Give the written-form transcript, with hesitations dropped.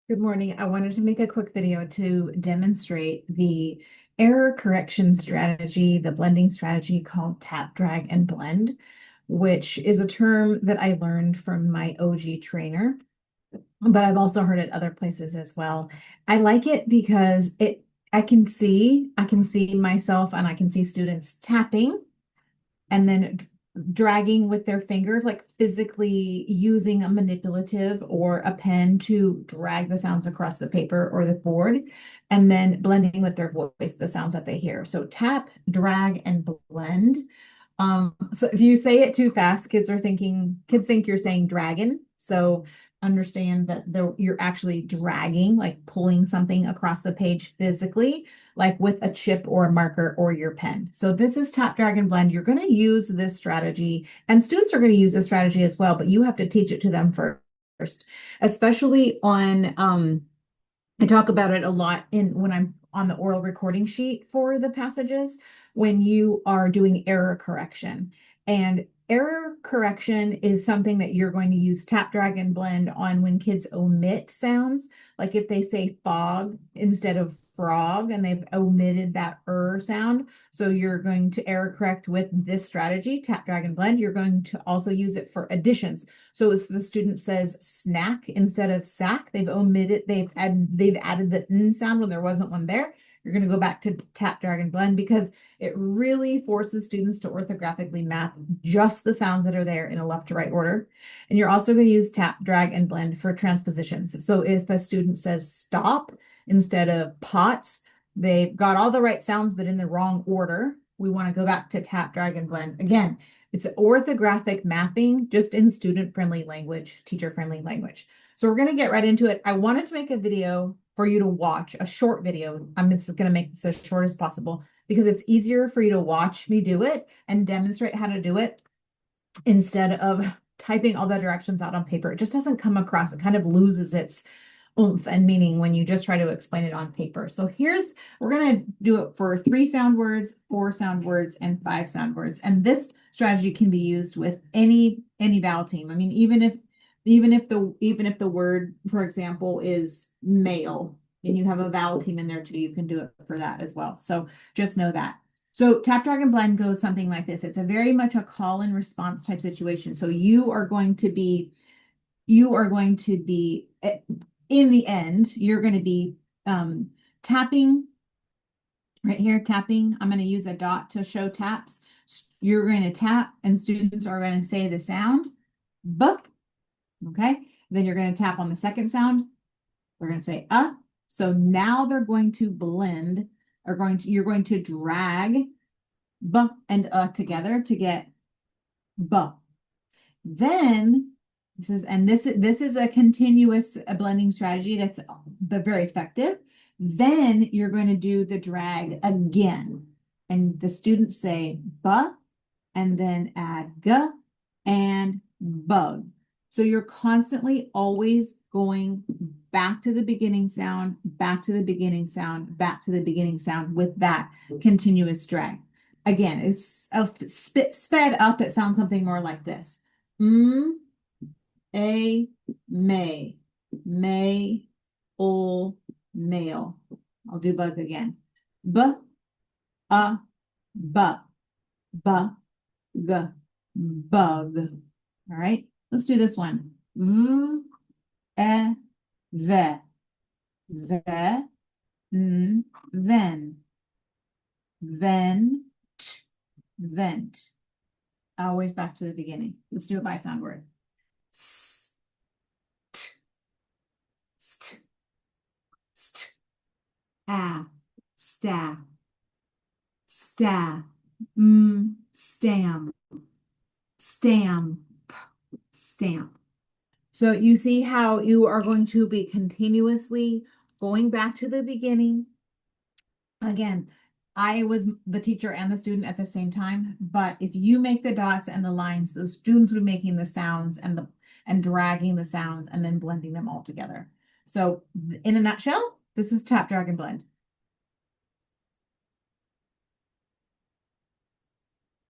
Good morning. I wanted to make a quick video to demonstrate the error correction strategy, the blending strategy called tap, drag, and blend, which is a term that I learned from my OG trainer, but I've also heard it other places as well. I like it because I can see myself and I can see students tapping and then dragging with their finger, like physically using a manipulative or a pen to drag the sounds across the paper or the board, and then blending with their voice the sounds that they hear. So tap, drag, and blend. So if you say it too fast, kids think you're saying dragon. So understand that you're actually dragging, like pulling something across the page physically, like with a chip or a marker or your pen. So this is tap, drag, and blend. You're going to use this strategy, and students are going to use this strategy as well, but you have to teach it to them first, especially I talk about it a lot in when I'm on the oral recording sheet for the passages when you are doing error correction. And error correction is something that you're going to use tap, drag, and blend on when kids omit sounds. Like if they say fog instead of frog and they've omitted that sound. So you're going to error correct with this strategy, tap, drag, and blend. You're going to also use it for additions. So if the student says snack instead of sack, they've added the n sound when there wasn't one there. You're going to go back to tap, drag, and blend because it really forces students to orthographically map just the sounds that are there in a left to right order. And you're also going to use tap, drag, and blend for transpositions. So if a student says stop instead of pots, they've got all the right sounds, but in the wrong order. We want to go back to tap, drag, and blend. Again, it's orthographic mapping, just in student-friendly language, teacher-friendly language. So we're going to get right into it. I wanted to make a video for you to watch, a short video. I'm just going to make this as short as possible because it's easier for you to watch me do it and demonstrate how to do it instead of typing all the directions out on paper. It just doesn't come across. It kind of loses its oomph and meaning when you just try to explain it on paper. So we're going to do it for 3 sound words, 4 sound words, and 5 sound words. And this strategy can be used with any vowel team. I mean, even if the word, for example, is male and you have a vowel team in there too, you can do it for that as well. So just know that. So tap, drag, and blend goes something like this. It's a very much a call and response type situation. So you are going to be in the end, you're going to be tapping right here, tapping. I'm going to use a dot to show taps. You're going to tap and students are going to say the sound, B. Okay. Then you're going to tap on the second sound. They're going to say, So now they're going to blend, you're going to drag B and together to get B. Then this is a continuous blending strategy that's very effective. Then you're going to do the drag again. And the students say "ba" and then add "g" and "bug." So you're constantly always going back to the beginning sound, back to the beginning sound, back to the beginning sound with that continuous drag. Again, it's sped up. It sounds something more like this. A, may, ol, male. I'll do bug again. B, a, bu, g, bug. All right, let's do this one. V, e, ve, ven, vent, vent. Always back to the beginning. Let's do a 5 sound word. S, t, st, st, sta, stamp, stamp, stamp. So you see how you are going to be continuously going back to the beginning. Again, I was the teacher and the student at the same time, but if you make the dots and the lines, the students will be making the sounds and dragging the sounds and then blending them all together. So in a nutshell, this is tap, drag, and blend.